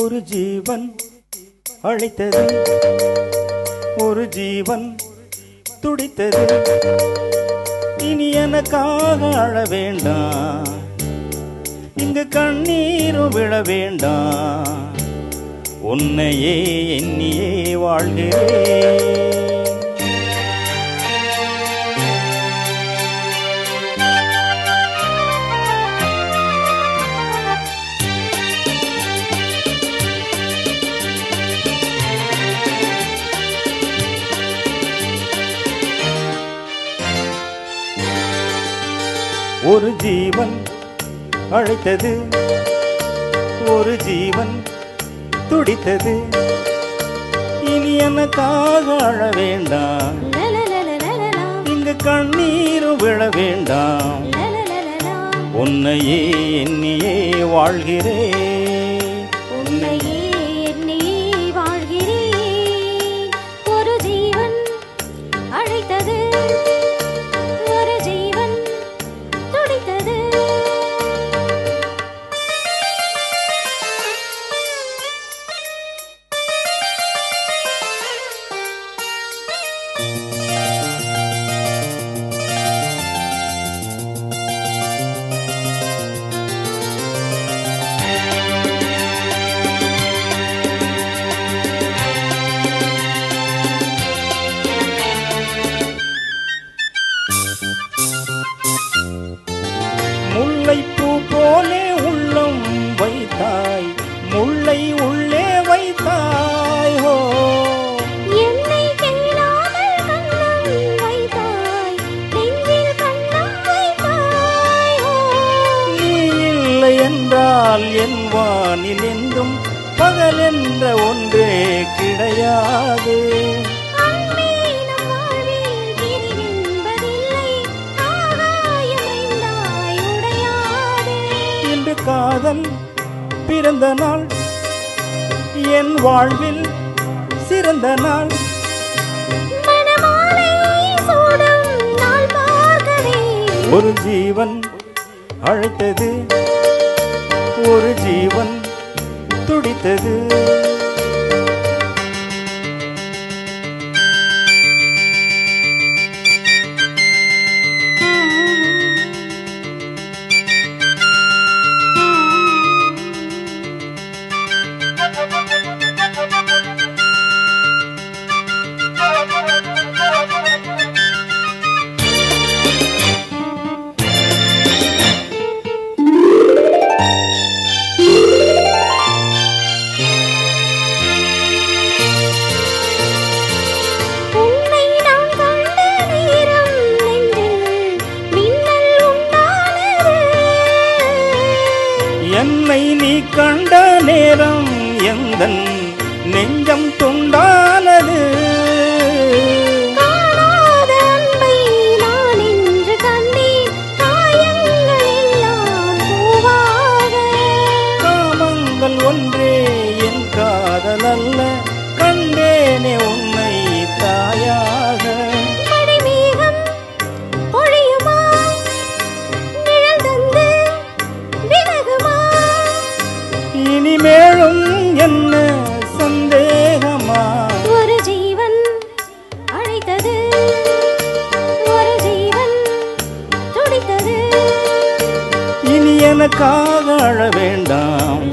ஒரு ஜீவன் அழைத்தது, ஒரு ஜீவன் துடித்தது. இனி எனக்காக அழ வேண்டாம், இங்கு கண்ணீரும் விழ வேண்டாம். உன்னையே எண்ணியே வாழ்கிறேன். ஒரு ஜீவன் அழைத்தது, ஒரு ஜீவன் துடித்தது. இனி எனக்காக அழ வேண்டாம், இங்கு கண்ணீரும் விழ வேண்டாம். உன்னையே எண்ணியே வாழ்கிறேன், உன்னையே எண்ணியே வாழ்கிறேன். ஒரு ஜீவன் அழைத்தது, ஒரு ஜீவன் துடித்தது. முல்லைப்பூ போலே உள்ளம் வைத்தாய், முல்லை உள்ளே வைத்தாய். ஹோ, என்னை கேளாமல் கண்ணம் வைத்தாய், நெஞ்சில் கண்ணம் வைத்தாய். நீ இல்லை என்றால் என் வானில் என்றும் பகல் என்ற ஒன்றே கிடையாது. இன்று காதல் பிறந்த நாள், என் வாழ்வில் சிறந்த நாள். ஒரு ஜீவன் அழைத்தது, ஒரு ஜீவன் துடித்தது. என்னை நீ கண்ட நேரம் எந்தன் நெஞ்சம் துண்டானது. காமங்கள் ஒன்றே என் காதல் அல்ல, கண்டேனே உன்னை தாயாக. இனிமேலும் என்ன சந்தேகமா? ஒரு ஜீவன் அழைத்தது, ஒரு ஜீவன் துடித்தது. இனி எனக்காக அழ வேண்டாம்,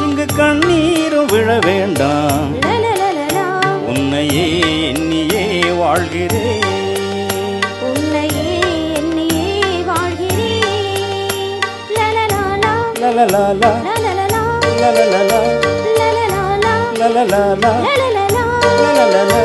இங்கு கண்ணீரும் விழ வேண்டாம். உன்னையே எண்ணியே வாழ்கிறேன், உன்னையே எண்ணியே வாழ்கிறேன். லலலாலா லலலாலா லலலலா லலலலா லலலாலா லலலாலா லலலலா லலலலா.